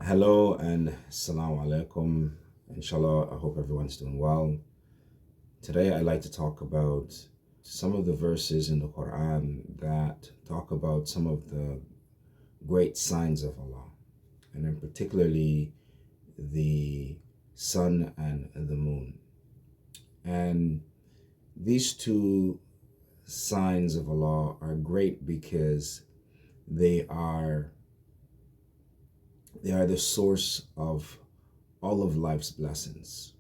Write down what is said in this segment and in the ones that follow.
Hello and assalamu alaikum. Inshallah, I hope everyone's doing well. Today, I'd like to talk about some of the verses in the Quran that talk about some of the great signs of Allah, and then particularly the sun and the moon. And these two signs of Allah are great because they are the source of all of life's blessings.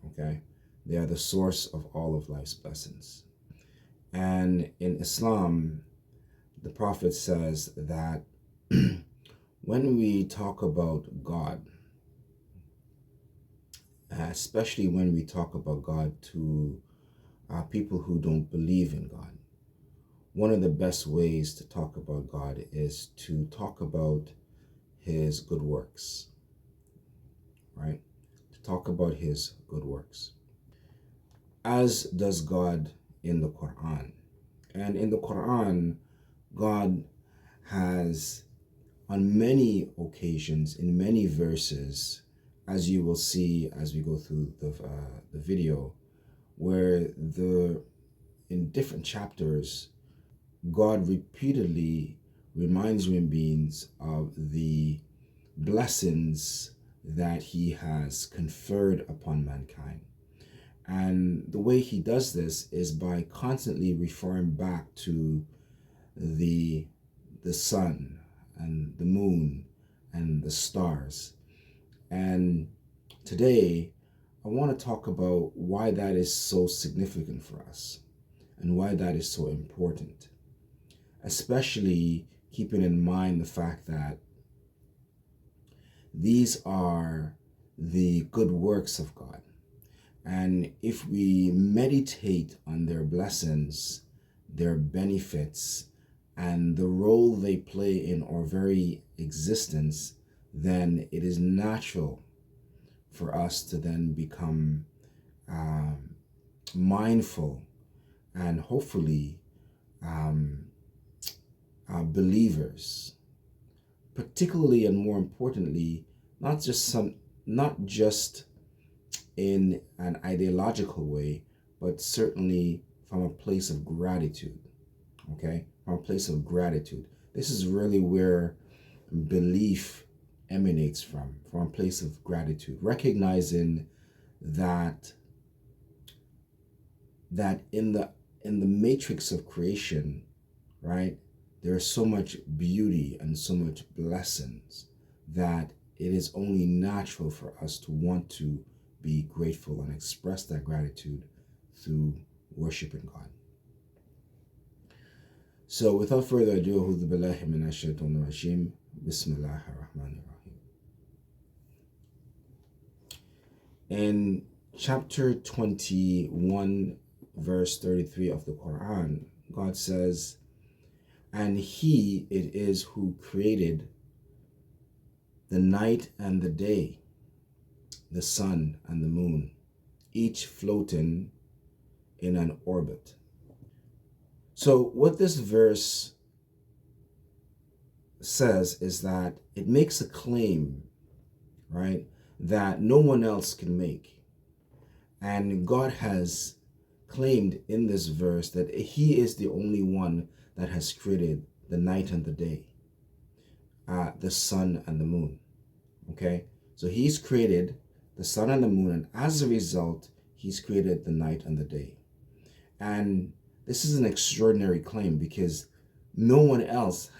Okay? They are the source of all of life's blessings. And in Islam, the Prophet says that when we talk about God, especially when we talk about God to people who don't believe in God, one of the best ways to talk about God is to talk about his good works, right? To talk about his good works, as does God in the Quran. And in the Quran, God has, on many occasions, in many verses, as you will see as we go through the video, where in different chapters, God repeatedly reminds human beings of the blessings that he has conferred upon mankind. And the way he does this is by constantly referring back to the sun and the moon and the stars. And today, I want to talk about why that is so significant for us and why that is so important, especially keeping in mind the fact that these are the good works of God. And if we meditate on their blessings, their benefits, and the role they play in our very existence, then it is natural for us to then become mindful and hopefully believers, particularly and more importantly, not just in an ideological way, but certainly from a place of gratitude. Okay, from a place of gratitude. This is really where belief emanates from a place of gratitude, recognizing that in the matrix of creation, right, there is so much beauty and so much blessings that it is only natural for us to want to be grateful and express that gratitude through worshiping God. So without further ado, A'udhu billahi minash shaitanir rajim. Bismillahir Rahmanir Rahim. In chapter 21, verse 33 of the Quran, God says, "And he it is who created the night and the day, the sun and the moon, each floating in an orbit." So what this verse says is that it makes a claim, right, that no one else can make. And God has claimed in this verse that he is the only one that has created the night and the day, the sun and the moon. Okay? So he's created the sun and the moon, and as a result, he's created the night and the day. And this is an extraordinary claim because no one else,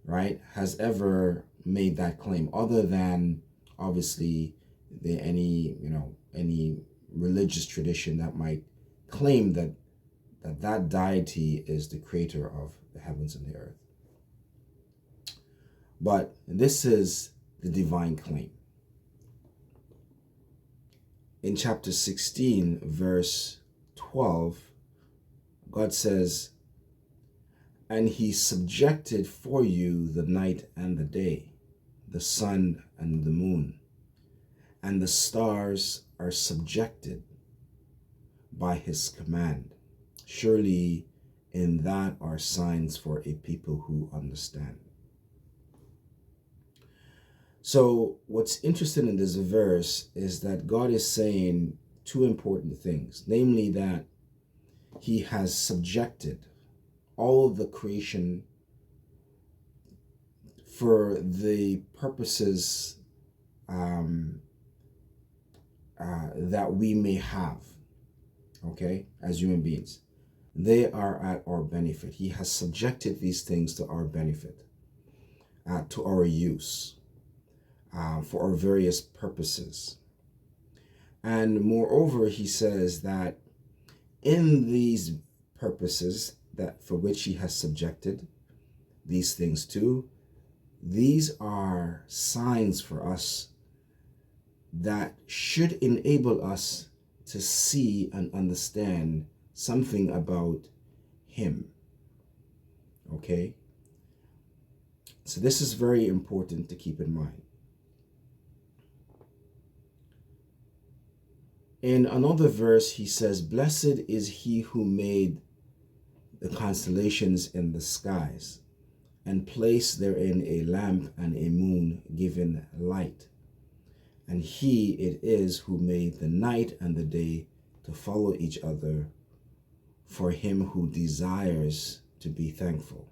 right, has ever made that claim other than obviously any religious tradition that might claim that deity is the creator of the heavens and the earth. But this is the divine claim. In chapter 16, verse 12, God says, "And he subjected for you the night and the day, the sun and the moon, and the stars are subjected by his command. Surely in that are signs for a people who understand." So what's interesting in this verse is that God is saying two important things, namely that he has subjected all of the creation for the purposes that we may have, okay, as human beings. They are at our benefit. He has subjected these things to our benefit, to our use, for our various purposes. And moreover, he says that in these purposes that for which he has subjected these things to, these are signs for us that should enable us to see and understand something about him. Okay? So this is very important to keep in mind. In another verse, he says, "Blessed is he who made the constellations in the skies, and placed therein a lamp and a moon, giving light. And he it is who made the night and the day to follow each other, for him who desires to be thankful."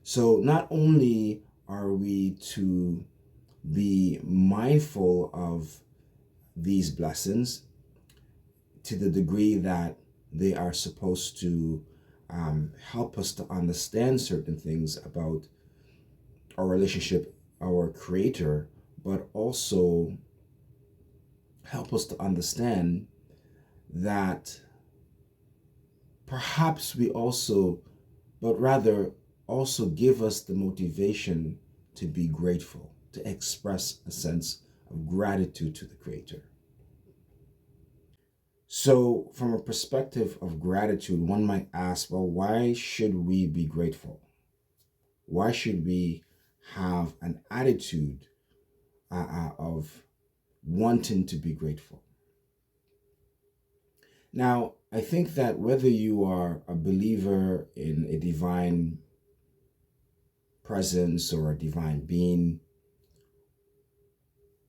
So not only are we to be mindful of these blessings to the degree that they are supposed to help us to understand certain things about our relationship, our Creator, but also help us to understand that perhaps we also, but rather also give us the motivation to be grateful, to express a sense of gratitude to the Creator. So, from a perspective of gratitude, one might ask, well, why should we be grateful? Why should we have an attitude of wanting to be grateful? Now, I think that whether you are a believer in a divine presence or a divine being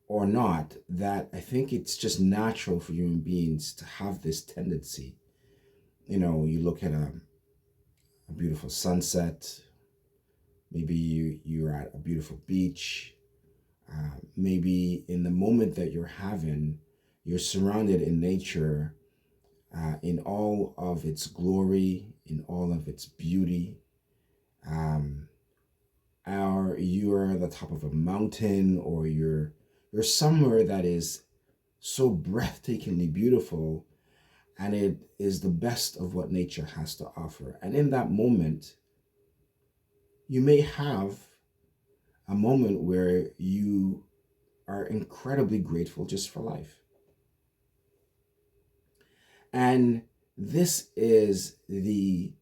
or not, that I think it's just natural for human beings to have this tendency. You know, you look at a beautiful sunset, maybe you're at a beautiful beach, maybe in the moment that you're having, you're surrounded in nature, in all of its glory, in all of its beauty. Or you're at the top of a mountain, or you're somewhere that is so breathtakingly beautiful, and it is the best of what nature has to offer. And in that moment, you may have a moment where you are incredibly grateful just for life. And this is the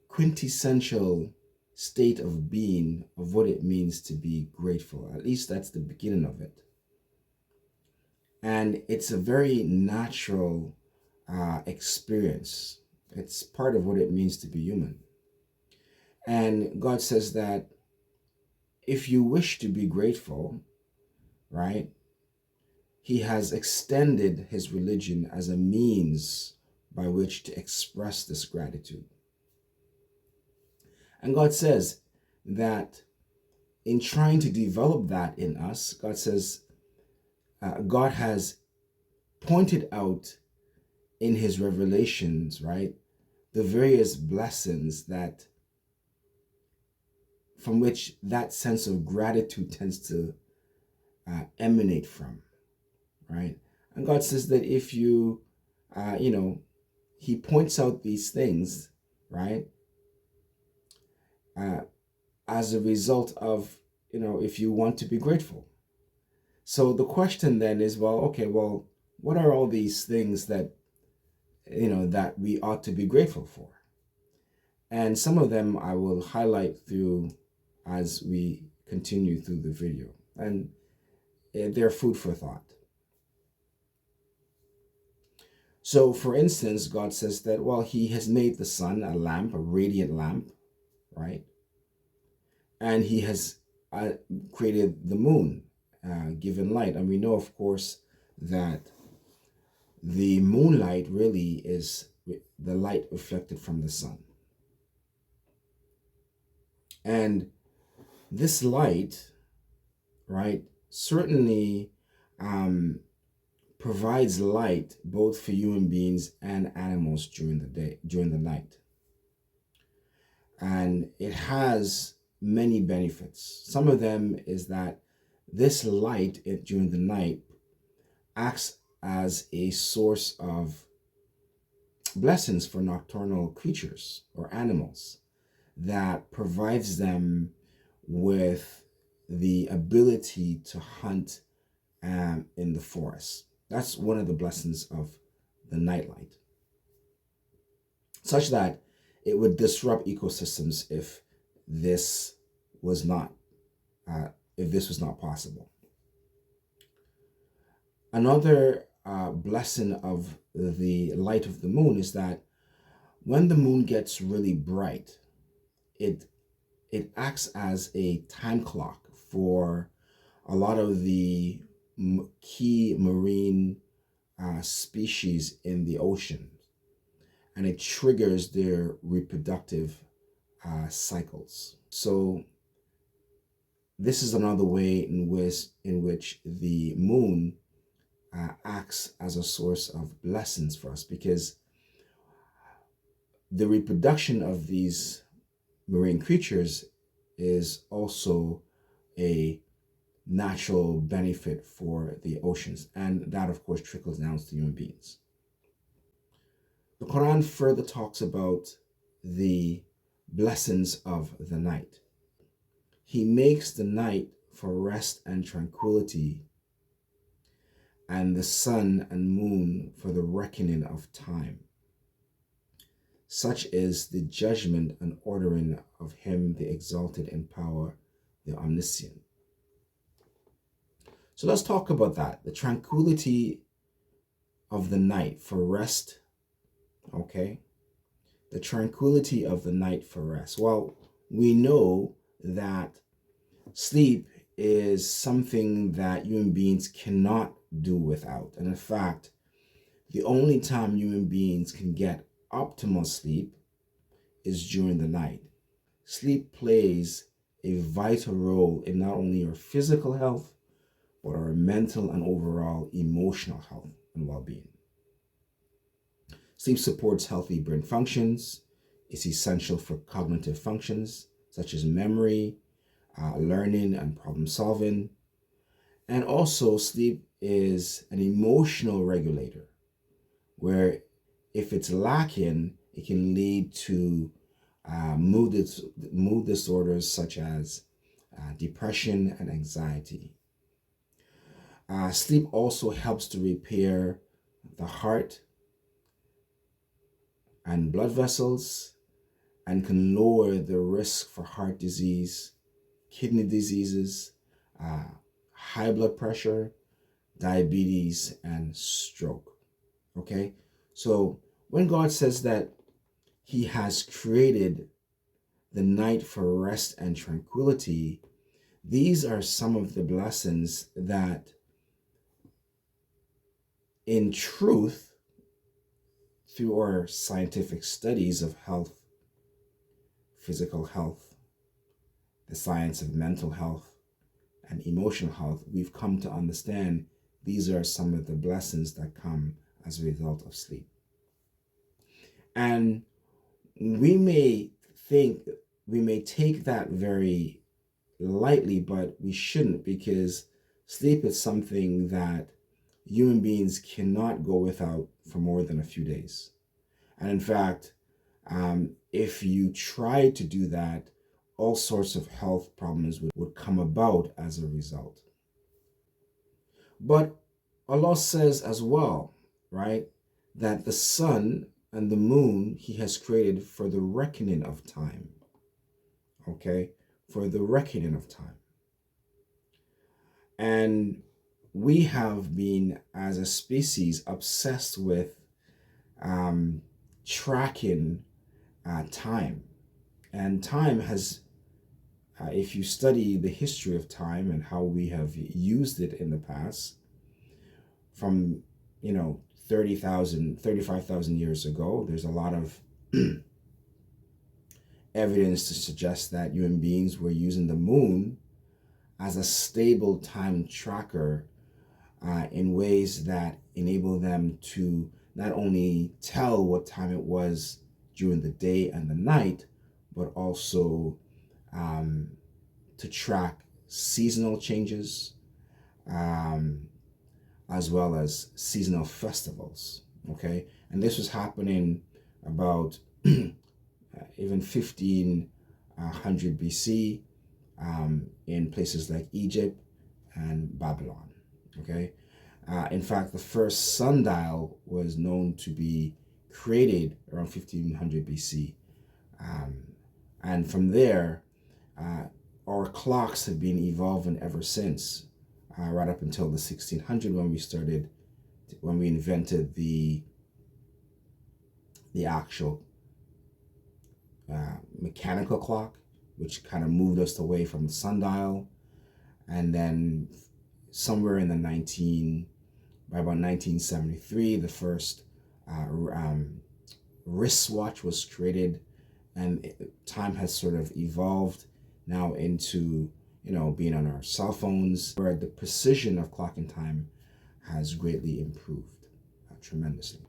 quintessential state of being of what it means to be grateful. At least that's the beginning of it. And it's a very natural experience. It's part of what it means to be human. And God says that if you wish to be grateful, right, he has extended his religion as a means by which to express this gratitude. And God says that in trying to develop that in us, God says, God has pointed out in his revelations, right, the various blessings that from which that sense of gratitude tends to emanate from, right? And God says that if you, he points out these things, right, as a result of, if you want to be grateful. So the question then is, well, okay, well, what are all these things that, that we ought to be grateful for? And some of them I will highlight through as we continue through the video. And they're food for thought. So, for instance, God says that, well, he has made the sun a lamp, a radiant lamp, right? And he has uh, created the moon, given light. And we know, of course, that the moonlight really is the light reflected from the sun. And this light, right, certainly um, provides light both for human beings and animals during the day, during the night. And it has many benefits. Some of them is that this light during the night acts as a source of blessings for nocturnal creatures or animals, that provides them with the ability to hunt in the forest. That's one of the blessings of the nightlight, such that it would disrupt ecosystems this was not uh, if this was not possible. Another blessing of the light of the moon is that when the moon gets really bright, it it acts as a time clock for a lot of the key marine species in the ocean, and it triggers their reproductive cycles. So this is another way in which the moon acts as a source of blessings for us, because the reproduction of these marine creatures is also a natural benefit for the oceans, and that of course trickles down to human beings. The Quran further talks about the blessings of the night. He makes the night for rest and tranquility, and the sun and moon for the reckoning of time. Such is the judgment and ordering of him, the exalted in power, the omniscient. So let's talk about that. The tranquility of the night for rest. Okay. The tranquility of the night for rest. Well, we know that sleep is something that human beings cannot do without. And in fact, the only time human beings can get optimal sleep is during the night. Sleep plays a vital role in not only our physical health, but our mental and overall emotional health and well-being. Sleep supports healthy brain functions. It's essential for cognitive functions such as memory, learning, and problem solving. And also, sleep is an emotional regulator, where if it's lacking, it can lead to mood disorders such as depression and anxiety. Sleep also helps to repair the heart and blood vessels, and can lower the risk for heart disease, kidney diseases, high blood pressure, diabetes, and stroke. Okay? So when God says that He has created the night for rest and tranquility, these are some of the blessings that, in truth, through our scientific studies of health, physical health, the science of mental health, and emotional health, we've come to understand these are some of the blessings that come as a result of sleep. And we may take that very lightly, but we shouldn't, because sleep is something that human beings cannot go without for more than a few days. And in fact, if you try to do that, all sorts of health problems would come about as a result. But Allah says as well, right, that the sun and the moon He has created for the reckoning of time. Okay? For the reckoning of time. And we have been, as a species, obsessed with tracking time. And time has if you study the history of time and how we have used it in the past, from 30,000, 35,000 years ago, there's a lot of evidence to suggest that human beings were using the moon as a stable time tracker in ways that enable them to not only tell what time it was during the day and the night, but also to track seasonal changes, as well as seasonal festivals. Okay, and this was happening about even 1500 BC in places like Egypt and Babylon. Okay, in fact, the first sundial was known to be created around 1500 BC, and from there, our clocks have been evolving ever since, right up until the 1600 when we invented the actual mechanical clock, which kind of moved us away from the sundial. And then somewhere in by about 1973, the first wristwatch was created, and time has sort of evolved now into being on our cell phones, where the precision of clocking time has greatly improved tremendously.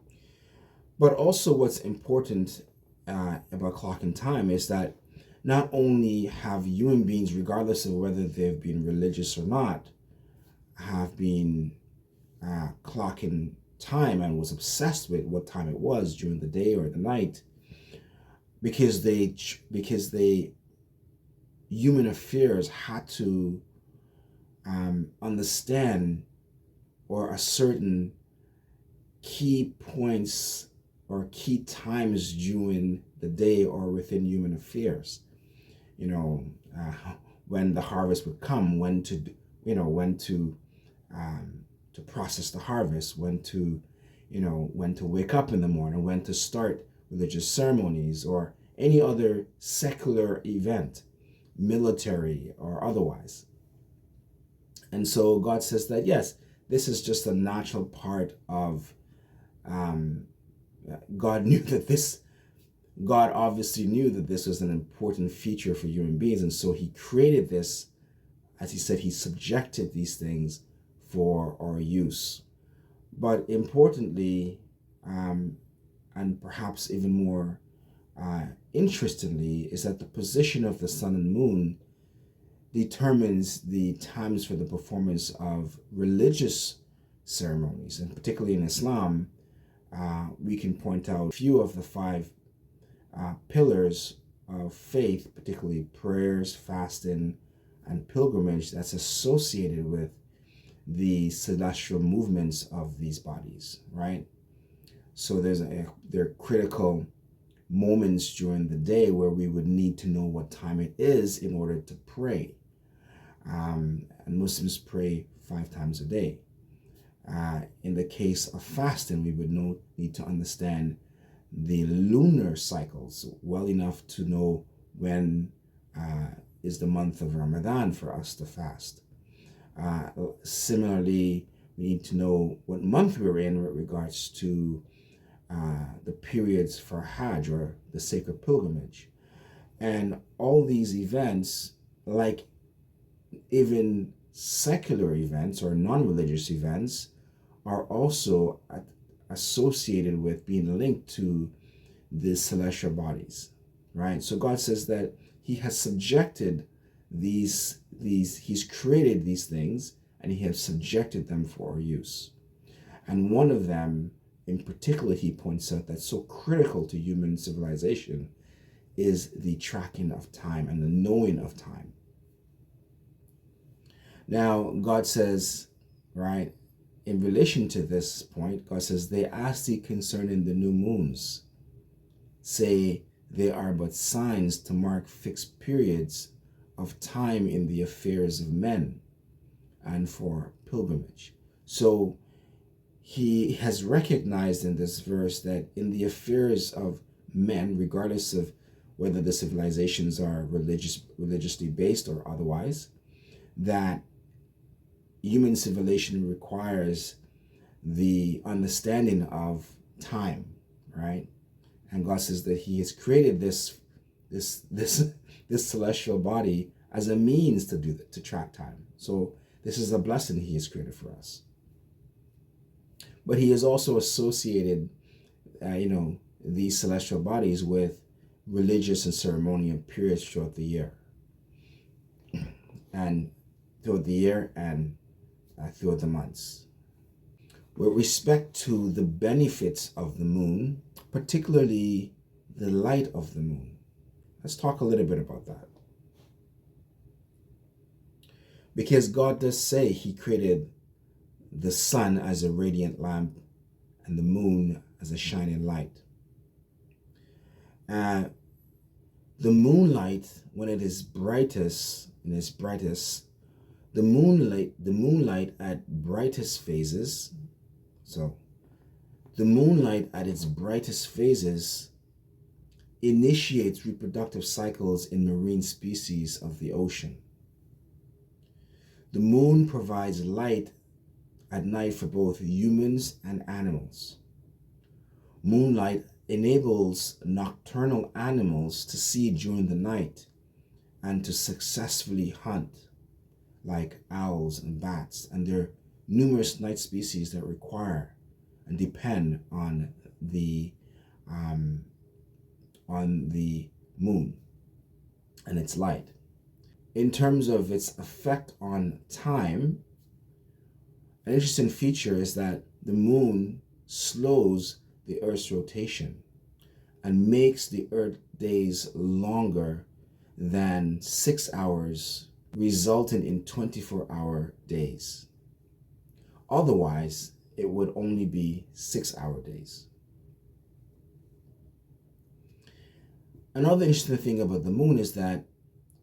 But also what's important about clocking time is that not only have human beings, regardless of whether they've been religious or not, have been clocking time and was obsessed with what time it was during the day or the night, because human affairs had to understand or ascertain key points or key times during the day or within human affairs. When the harvest would come, when to process the harvest, when to wake up in the morning, when to start religious ceremonies or any other secular event, military or otherwise. And so God says that, yes, this is just a natural part of God obviously knew that this was an important feature for human beings, and so he created this. As he said, he subjected these things for our use. But importantly, and perhaps even more interestingly, is that the position of the sun and moon determines the times for the performance of religious ceremonies. And particularly in Islam, we can point out a few of the five pillars of faith, particularly prayers, fasting, and pilgrimage, that's associated with the celestial movements of these bodies, right? So there are critical moments during the day where we would need to know what time it is in order to pray. And Muslims pray 5 times a day. In the case of fasting, we would need to understand the lunar cycles well enough to know when is the month of Ramadan for us to fast. Similarly, we need to know what month we're in with regards to the periods for Hajj, or the sacred pilgrimage. And all these events, like even secular events or non-religious events, are also associated with being linked to the celestial bodies, right? So God says that he has subjected he's created these things, and he has subjected them for our use. And one of them in particular, he points out, that's so critical to human civilization, is the tracking of time and the knowing of time. Now, God says, right, in relation to this point, God says, they ask thee concerning the new moons, say they are but signs to mark fixed periods of time in the affairs of men and for pilgrimage. So he has recognized in this verse that in the affairs of men, regardless of whether the civilizations are religiously based or otherwise, that human civilization requires the understanding of time, right? And God says that He has created this celestial body as a means to do that, to track time. So this is a blessing He has created for us. But He has also associated, these celestial bodies with religious and ceremonial periods throughout the year, and throughout the months. With respect to the benefits of the moon, particularly the light of the moon, let's talk a little bit about that. Because God does say He created the sun as a radiant lamp and the moon as a shining light. The moonlight, when it is brightest, the moonlight at brightest phases, so the moonlight at its brightest phases initiates reproductive cycles in marine species of the ocean. The moon provides light at night for both humans and animals. Moonlight enables nocturnal animals to see during the night and to successfully hunt, like owls and bats, and there are numerous night species that require and depend on the moon and its light. In terms of its effect on time, an interesting feature is that the moon slows the Earth's rotation and makes the Earth days longer than 6 hours, resulting in 24-hour days. Otherwise, it would only be 6-hour days. Another interesting thing about the moon is that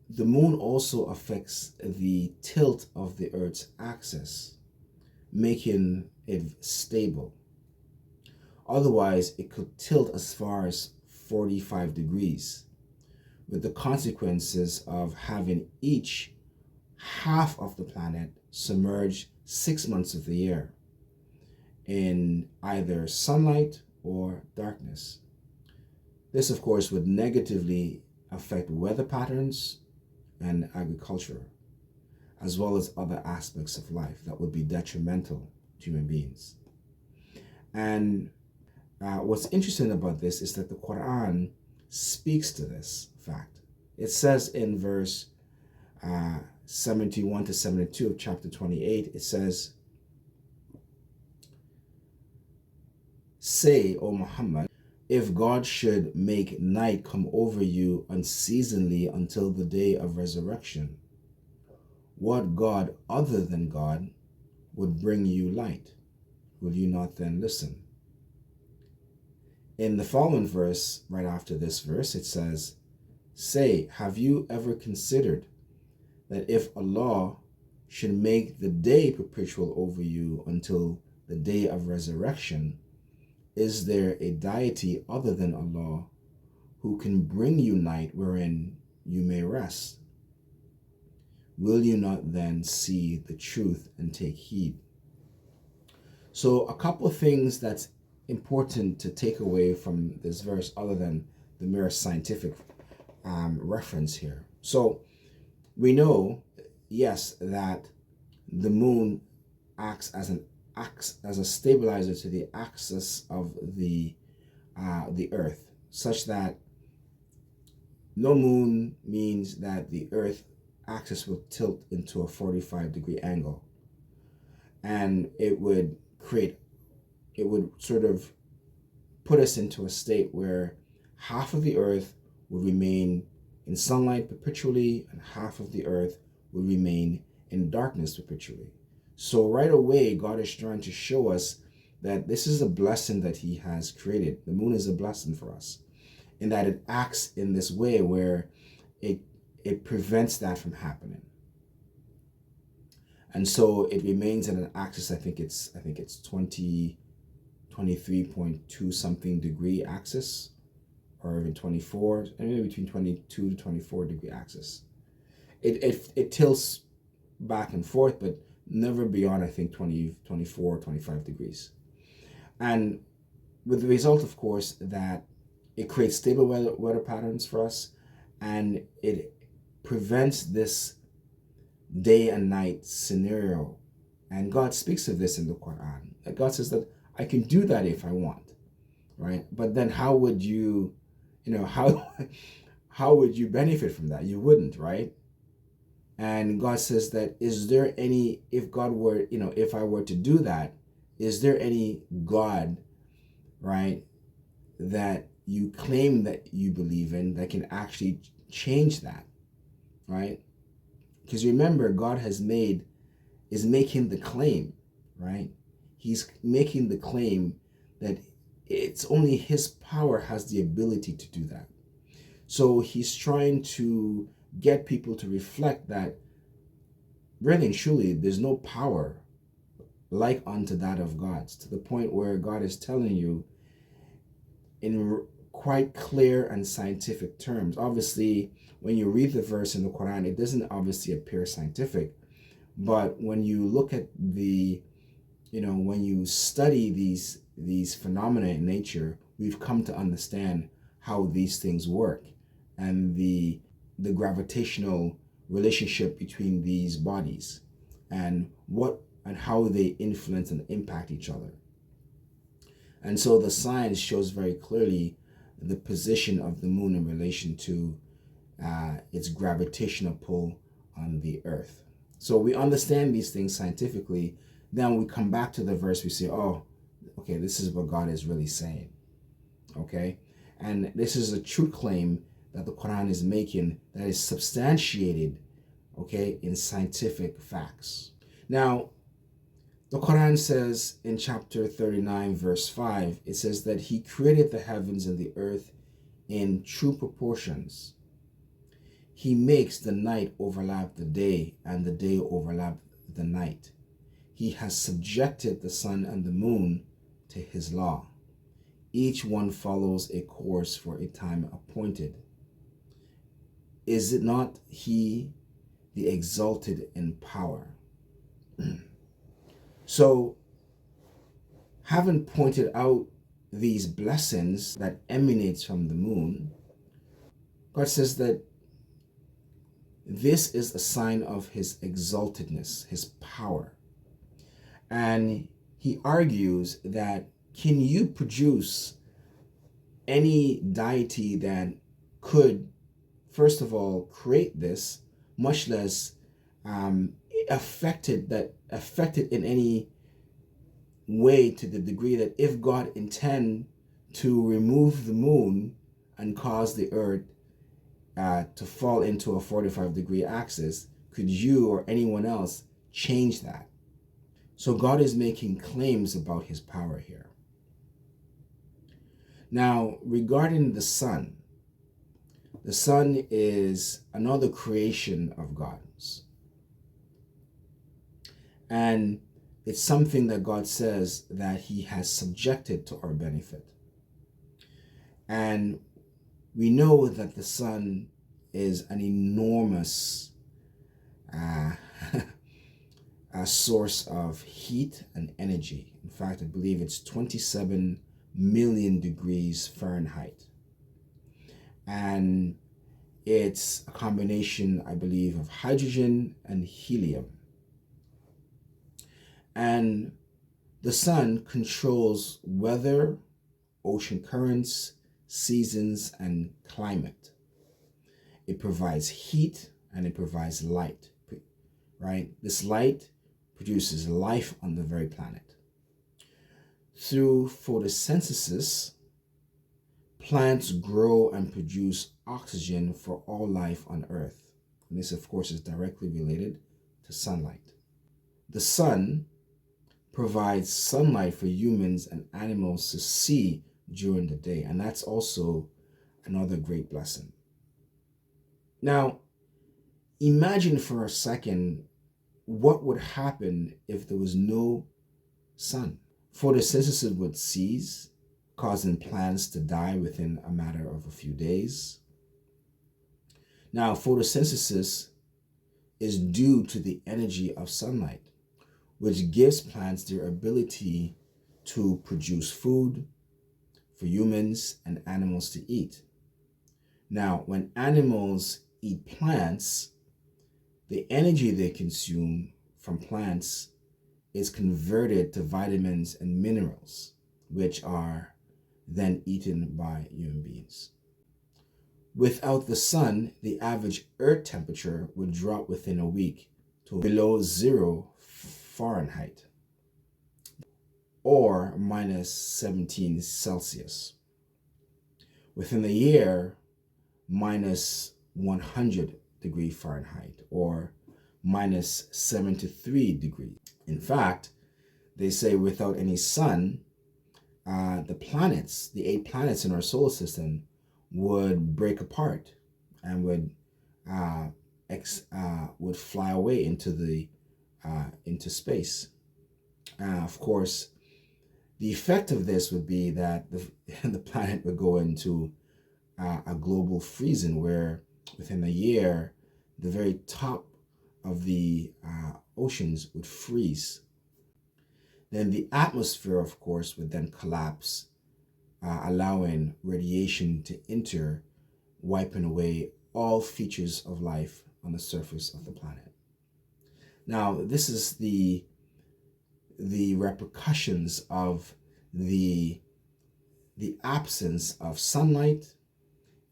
the moon also affects the tilt of the Earth's axis, making it stable. Otherwise, it could tilt as far as 45 degrees, with the consequences of having each half of the planet submerged 6 months of the year in either sunlight or darkness. This, of course, would negatively affect weather patterns and agriculture, as well as other aspects of life that would be detrimental to human beings. And what's interesting about this is that the Quran speaks to this fact. It says in verse 71 to 72 of chapter 28, it says, "Say, O Muhammad, if God should make night come over you unceasingly until the day of resurrection, what God other than God would bring you light? Will you not then listen?" In the following verse, right after this verse, it says, "Say, have you ever considered that if Allah should make the day perpetual over you until the day of resurrection, is there a deity other than Allah who can bring you night wherein you may rest? Will you not then see the truth and take heed?" So a couple of things that's important to take away from this verse, other than the mere scientific reference here. So we know, yes, that the moon acts as a stabilizer to the axis of the Earth, such that no moon means that the Earth axis will tilt into a 45-degree angle, and it would sort of put us into a state where half of the Earth would remain in sunlight perpetually and half of the Earth would remain in darkness perpetually. So right away, God is trying to show us that this is a blessing that He has created. The moon is a blessing for us, in that it acts in this way where it prevents that from happening. And so it remains in an axis, I think it's 23.2 something degree axis, or even 24, anywhere between 22 to 24 degree axis. It tilts back and forth, but never beyond, I think, 20, 24, 25 degrees. And with the result, of course, that it creates stable weather patterns for us, and it prevents this day and night scenario. And God speaks of this in the Quran. God says that I can do that if I want, right? But then how would you, how would you benefit from that? You wouldn't, right? And God says that, is there any, if God were, if I were to do that, is there any God, right, that you claim that you believe in that can actually change that, right? Because remember, God is making the claim, right? He's making the claim that it's only his power has the ability to do that. So he's trying to get people to reflect that really and truly there's no power like unto that of God's, to the point where God is telling you in quite clear and scientific terms. Obviously, when you read the verse in the Quran, it doesn't obviously appear scientific, but when you look at when you study these phenomena in nature, we've come to understand how these things work and the gravitational relationship between these bodies and how they influence and impact each other. And so the science shows very clearly the position of the moon in relation to its gravitational pull on the earth. So we understand these things scientifically. Then we come back to the verse, we say, oh, okay, this is what God is really saying. Okay? And this is a true claim that the Quran is making that is substantiated, okay, in scientific facts. Now, the Quran says in chapter 39, verse 5, it says that he created the heavens and the earth in true proportions. He makes the night overlap the day and the day overlap the night. He has subjected the sun and the moon to his law. Each one follows a course for a time appointed. Is it not he, the exalted in power? So, having pointed out these blessings that emanates from the moon, God says that this is a sign of his exaltedness, his power. And he argues that, can you produce any deity that could, first of all, create this, much less affected in any way, to the degree that if God intend to remove the moon and cause the earth to fall into a 45-degree axis, could you or anyone else change that? So God is making claims about his power here. Now, regarding the sun is another creation of God's. And it's something that God says that he has subjected to our benefit. And we know that the sun is an enormous a source of heat and energy. In fact, I believe it's 27 million degrees Fahrenheit. And it's a combination, I believe, of hydrogen and helium. And the sun controls weather, ocean currents, seasons, and climate. It provides heat and it provides light, right? This light produces life on the very planet. Through photosynthesis, plants grow and produce oxygen for all life on Earth. And this, of course, is directly related to sunlight. The sun provides sunlight for humans and animals to see during the day, and that's also another great blessing. Now, imagine for a second what would happen if there was no sun. Photosynthesis would cease, causing plants to die within a matter of a few days. Now, photosynthesis is due to the energy of sunlight, which gives plants their ability to produce food for humans and animals to eat. Now, when animals eat plants, the energy they consume from plants is converted to vitamins and minerals, which are then eaten by human beings. Without the sun, the average earth temperature would drop within a week to below 0 Fahrenheit or minus 17 Celsius. Within a year, minus 100 degree Fahrenheit or minus 73 degrees. In fact, they say without any sun, the planets, the 8 planets in our solar system, would break apart and would fly away into space. Of course, the effect of this would be that the planet would go into a global freezing, where within a year, the very top of the oceans would freeze. Then the atmosphere, of course, would then collapse, allowing radiation to enter, wiping away all features of life on the surface of the planet. Now, this is the repercussions of the absence of sunlight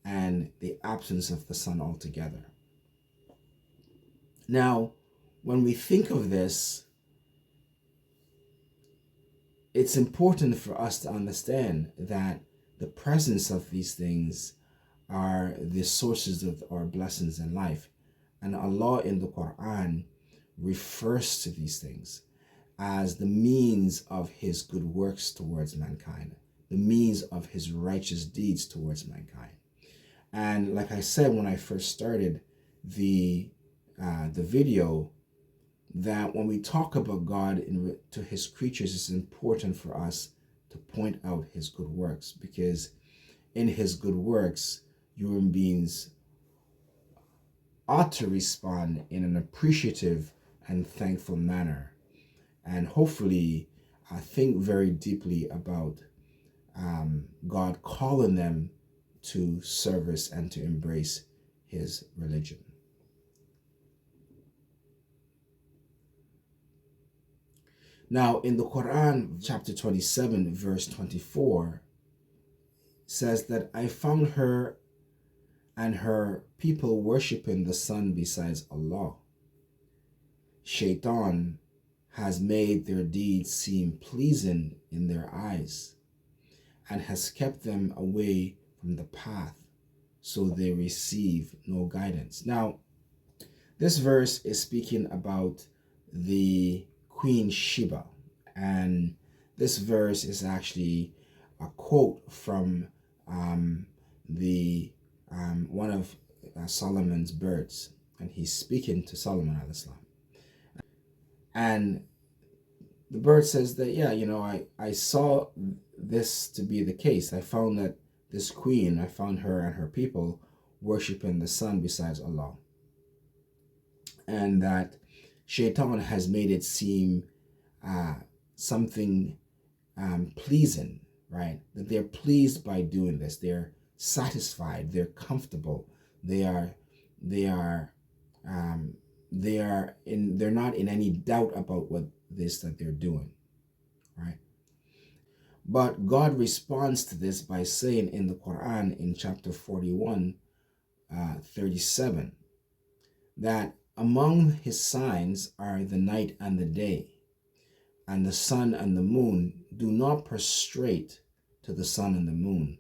and the absence of the sun altogether. Now, when we think of this, it's important for us to understand that the presence of these things are the sources of our blessings in life. And Allah in the Quran refers to these things as the means of His good works towards mankind, the means of His righteous deeds towards mankind. And like I said when I first started the video, that when we talk about God to His creatures, it's important for us to point out His good works, because in His good works, human beings ought to respond in an appreciative and thankful manner, and hopefully think very deeply about God calling them to service and to embrace His religion. Now, in the Quran, chapter 27, verse 24, says that I found her and her people worshiping the sun besides Allah. Shaitan has made their deeds seem pleasing in their eyes and has kept them away from the path, so they receive no guidance. Now, this verse is speaking about the Queen Sheba, and this verse is actually a quote from one of Solomon's birds, and he's speaking to Solomon alayhi salam. And the bird says that, yeah, I saw this to be the case. I found that this queen, I found her and her people worshiping the sun besides Allah, and that Shaitan has made it seem something pleasing, right? That they're pleased by doing this. They're satisfied. They're comfortable. They're not in any doubt about what this that they're doing, right? But God responds to this by saying in the Quran, in chapter 41, 37, that among His signs are the night and the day, and the sun and the moon. Do not prostrate to the sun and the moon,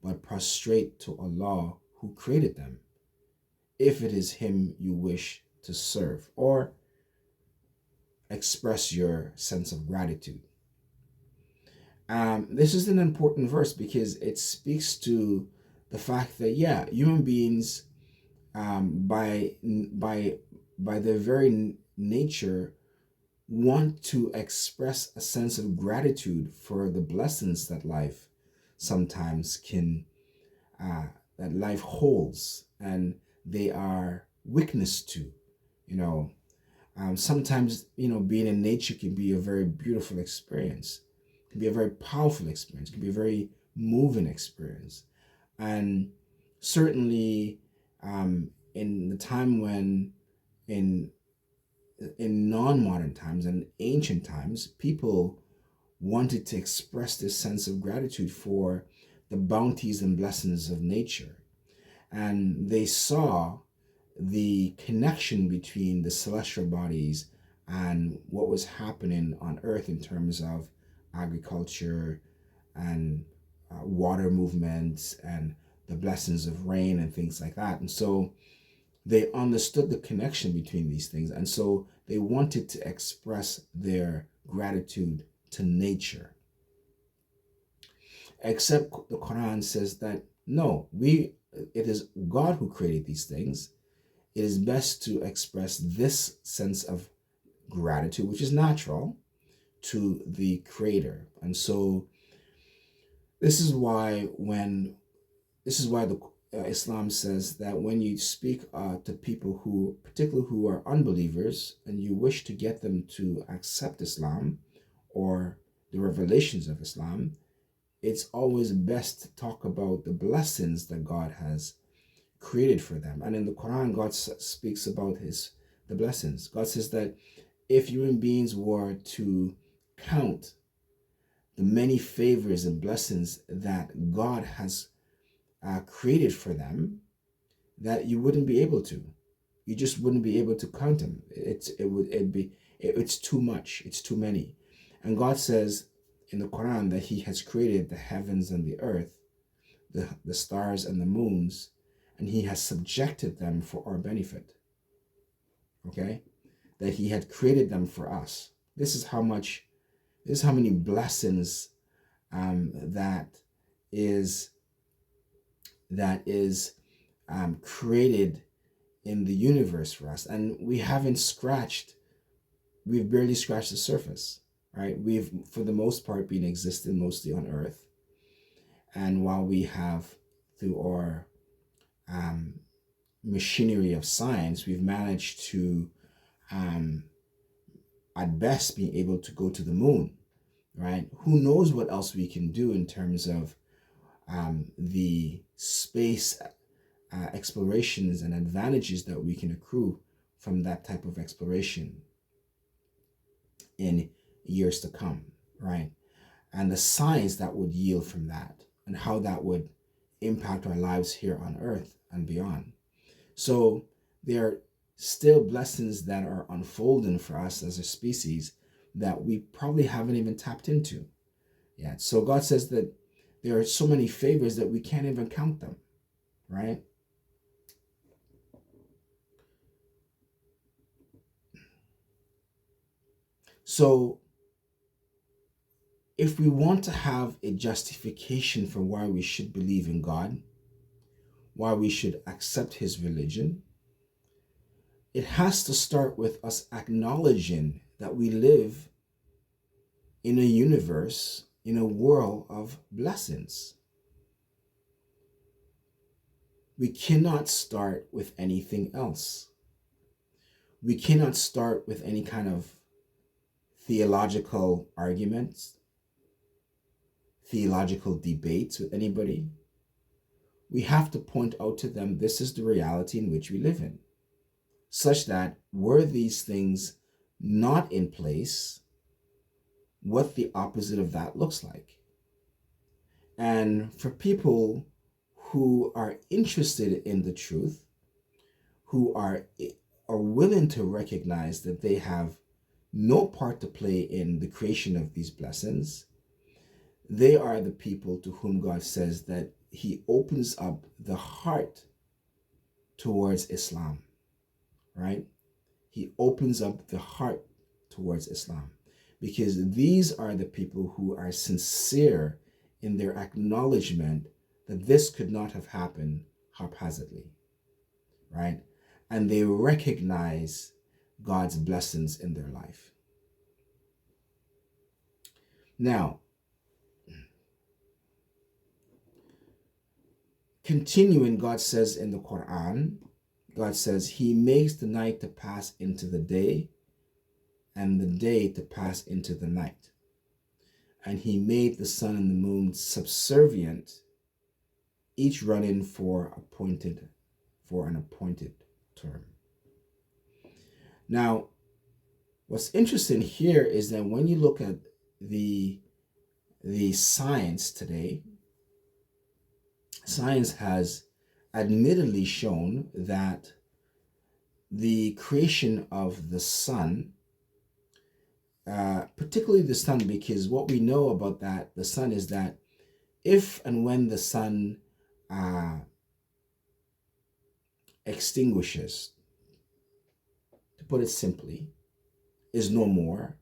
but prostrate to Allah who created them, if it is Him you wish to serve, or express your sense of gratitude. This is an important verse because it speaks to the fact that, yeah, human beings, by their very nature, want to express a sense of gratitude for the blessings that life sometimes that life holds, and they are witness to. You know, sometimes, being in nature can be a very beautiful experience. It can be a very powerful experience. It can be a very moving experience. And certainly, in the time when, in non-modern times and ancient times, people wanted to express this sense of gratitude for the bounties and blessings of nature. And they saw the connection between the celestial bodies and what was happening on earth in terms of agriculture and water movements and the blessings of rain and things like that. And so they understood the connection between these things. And so they wanted to express their gratitude to nature. Except the Quran says that no, it is God who created these things. It is best to express this sense of gratitude, which is natural, to the Creator. And so this is why the Islam says that when you speak to people particularly who are unbelievers, and you wish to get them to accept Islam or the revelations of Islam, it's always best to talk about the blessings that God has created for them. And in the Quran, God speaks about the blessings. God says that if human beings were to count the many favors and blessings that God has created for them, that you wouldn't be able to. You just wouldn't be able to count them. It's too much. It's too many. And God says in the Quran that He has created the heavens and the earth, the stars and the moons, and He has subjected them for our benefit. Okay? That He had created them for us. This is how many blessings that is created in the universe for us. And we've barely scratched the surface, right? We've, for the most part, been existing mostly on Earth. And while we have, through our machinery of science, we've managed to, at best, be able to go to the moon, right? Who knows what else we can do in terms of the space explorations and advantages that we can accrue from that type of exploration in years to come, right? And the science that would yield from that, and how that would impact our lives here on Earth and beyond. So there are still blessings that are unfolding for us as a species that we probably haven't even tapped into yet. So God says that there are so many favors that we can't even count them, right? So if we want to have a justification for why we should believe in God, why we should accept His religion, it has to start with us acknowledging that we live in a universe, in a world of blessings. We cannot start with anything else. We cannot start with any kind of theological arguments, theological debates with anybody. We have to point out to them this is the reality in which we live in, such that were these things not in place, what the opposite of that looks like. And for people who are interested in the truth, who are willing to recognize that they have no part to play in the creation of these blessings, they are the people to whom God says that He opens up the heart towards Islam, right? He opens up the heart towards Islam, because these are the people who are sincere in their acknowledgement that this could not have happened haphazardly, right? And they recognize God's blessings in their life. Now, Continuing, God says in the Quran, God says, He makes the night to pass into the day and the day to pass into the night. And He made the sun and the moon subservient, each running for an appointed term. Now, what's interesting here is that when you look at the science today, science has admittedly shown that the creation of the sun, particularly the sun, because what we know about the sun is that if and when the sun extinguishes, to put it simply, is no more,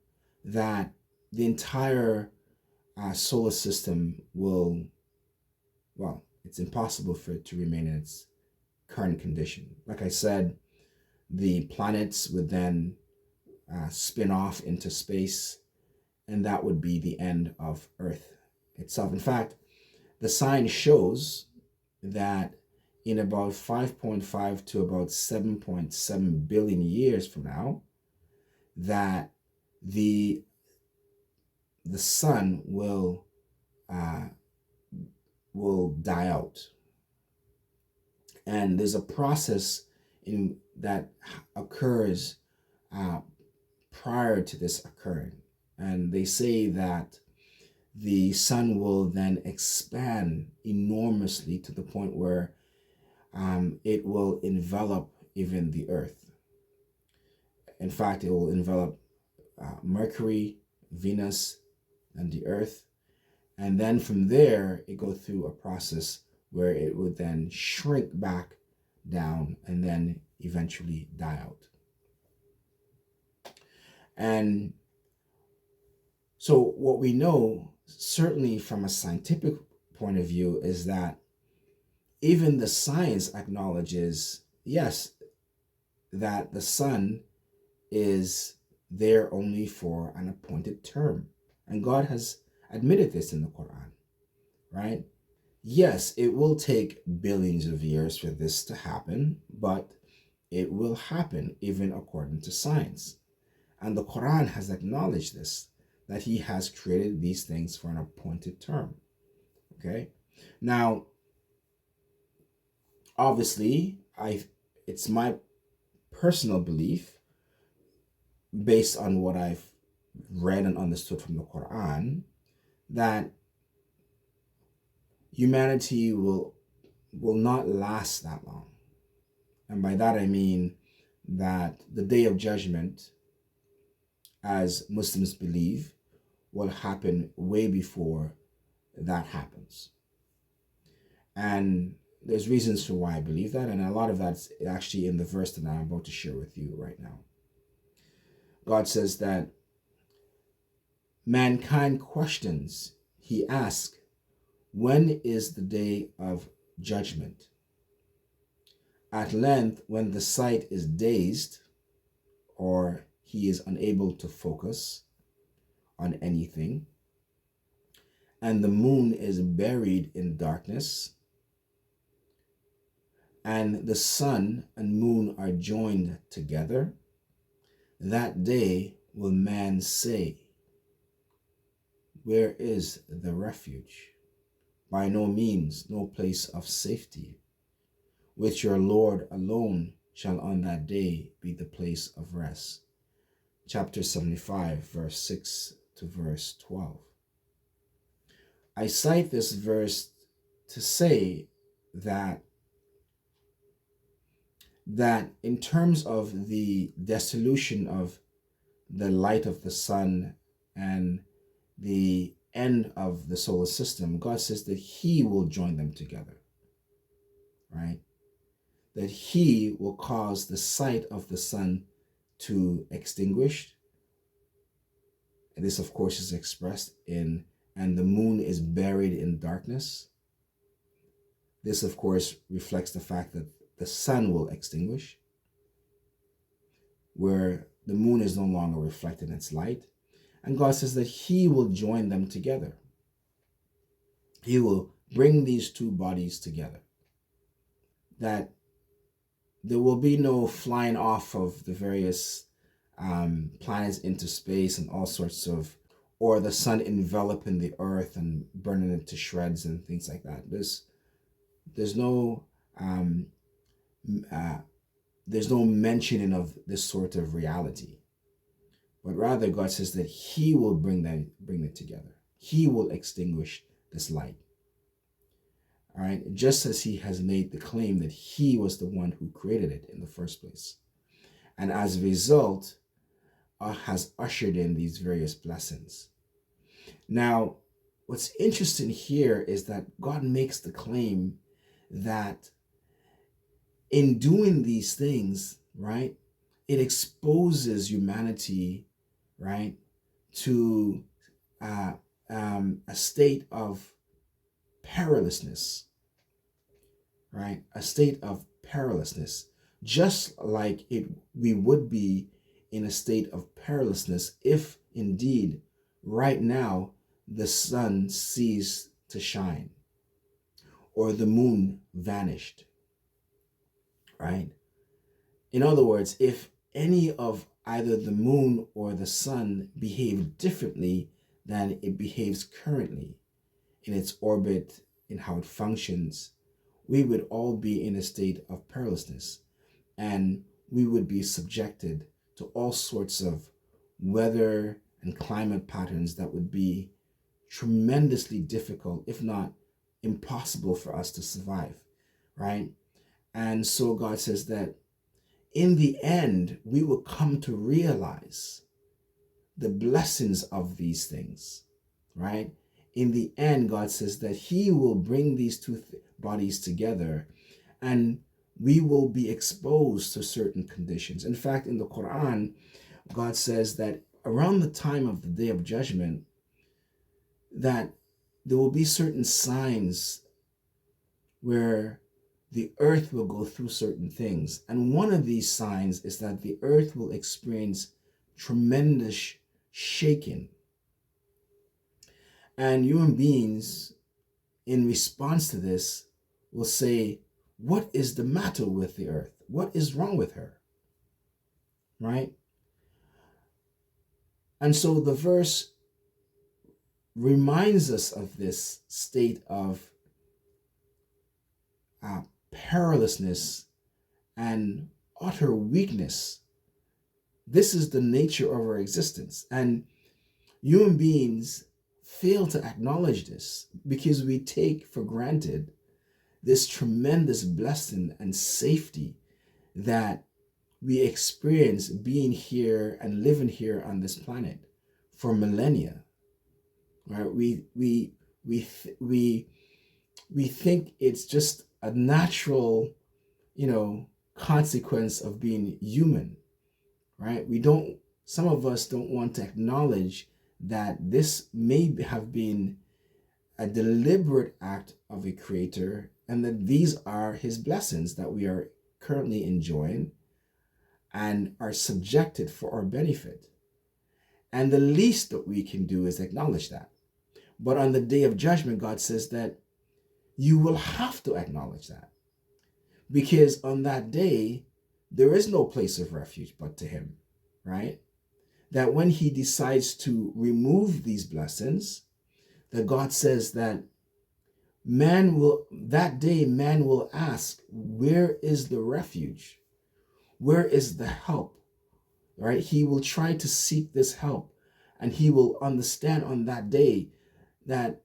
that the entire solar system will, well, it's impossible for it to remain in its current condition. Like I said, the planets would then spin off into space, and that would be the end of Earth itself. In fact, the science shows that in about 5.5 to about 7.7 billion years from now, that the sun will die out. And there's a process that occurs prior to this occurring. And they say that the sun will then expand enormously to the point where it will envelop even the Earth. In fact, it will envelop Mercury, Venus, and the Earth. And then from there, it goes through a process where it would then shrink back down and then eventually die out. And so what we know, certainly from a scientific point of view, is that even the science acknowledges, yes, that the sun is there only for an appointed term. And God has admitted this in the Quran, right? Yes, it will take billions of years for this to happen, but it will happen even according to science. And the Quran has acknowledged this, that He has created these things for an appointed term. Okay? Now, obviously, it's my personal belief, based on what I've read and understood from the Quran, that humanity will not last that long. And by that I mean that the day of judgment, as Muslims believe, will happen way before that happens. And there's reasons for why I believe that, and a lot of that's actually in the verse that I'm about to share with you right now. God says that mankind questions, he asks, when is the day of judgment? At length, when the sight is dazed, or he is unable to focus on anything, and the moon is buried in darkness, and the sun and moon are joined together, that day will man say, where is the refuge? By no means, no place of safety. With your Lord alone shall on that day be the place of rest. Chapter 75, verse 6 to verse 12. I cite this verse to say that in terms of the dissolution of the light of the sun and the end of the solar system, God says that He will join them together, right? That He will cause the sight of the sun to extinguish. And this, of course, is expressed in, and the moon is buried in darkness. This, of course, reflects the fact that the sun will extinguish, where the moon is no longer reflecting its light. And God says that He will join them together. He will bring these two bodies together. that there will be no flying off of the various planets into space and all sorts of, or the sun enveloping the earth and burning it to shreds and things like that. There's no um, uh, there's no mentioning of this sort of reality, but rather God says that He will bring it together. He will extinguish this light. All right, just as He has made the claim that He was the one who created it in the first place, and as a result, has ushered in these various blessings. Now, what's interesting here is that God makes the claim that in doing these things, right, it exposes humanity, right, to a state of perilousness, right, a state of perilousness, just like we would be in a state of perilousness if indeed right now the sun ceased to shine or the moon vanished, right? In other words, if any of either the moon or the sun behave differently than it behaves currently in its orbit, in how it functions, we would all be in a state of perilousness, and we would be subjected to all sorts of weather and climate patterns that would be tremendously difficult, if not impossible, for us to survive, right? And so God says that in the end, we will come to realize the blessings of these things, right? In the end, God says that He will bring these two bodies together, and we will be exposed to certain conditions. In fact, in the Quran, God says that around the time of the Day of Judgment, that there will be certain signs where the earth will go through certain things. And one of these signs is that the earth will experience tremendous shaking. And human beings, in response to this, will say, what is the matter with the earth? What is wrong with her? Right? And so the verse reminds us of this state of perilousness and utter weakness. This is the nature of our existence. And human beings fail to acknowledge this because we take for granted this tremendous blessing and safety that we experience being here and living here on this planet for millennia. Right? We think it's just a natural, consequence of being human, right? Some of us don't want to acknowledge that this may have been a deliberate act of a creator, and that these are His blessings that we are currently enjoying and are subjected for our benefit. And the least that we can do is acknowledge that. But on the Day of Judgment, God says that you will have to acknowledge that, because on that day, there is no place of refuge but to Him, right? That when He decides to remove these blessings, that God says that that day man will ask, where is the refuge? Where is the help? Right? He will try to seek this help, and he will understand on that day that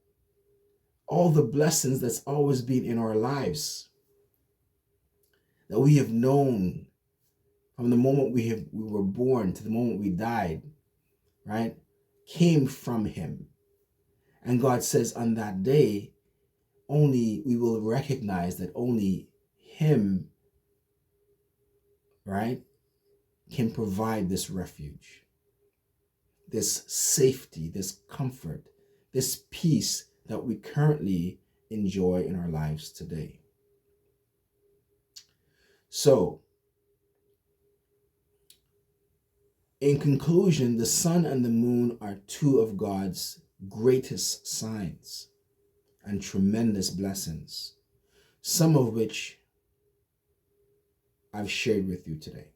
all the blessings that's always been in our lives, that we have known from the moment we were born to the moment we died, right, came from Him. And God says on that day, only we will recognize that only Him, right, can provide this refuge, this safety, this comfort, this peace that we currently enjoy in our lives today. So, in conclusion, the sun and the moon are two of God's greatest signs and tremendous blessings, some of which I've shared with you today.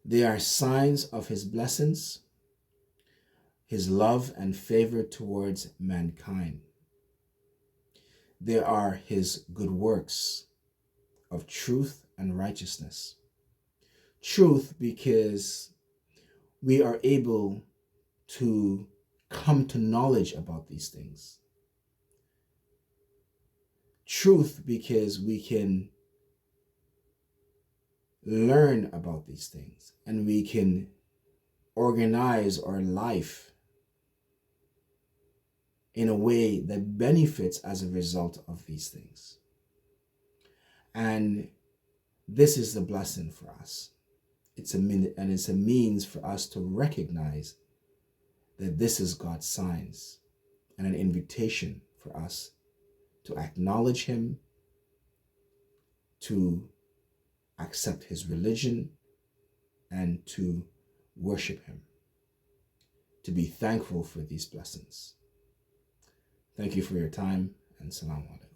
They are signs of his blessings, his love and favor towards mankind. They are his good works of truth and righteousness. Truth, because we are able to come to knowledge about these things. Truth, because we can learn about these things and we can organize our life in a way that benefits as a result of these things. And this is the blessing for us. It's a means for us to recognize that this is God's signs and an invitation for us to acknowledge him, to accept his religion, and to worship him, to be thankful for these blessings. Thank you for your time, and salam alaikum.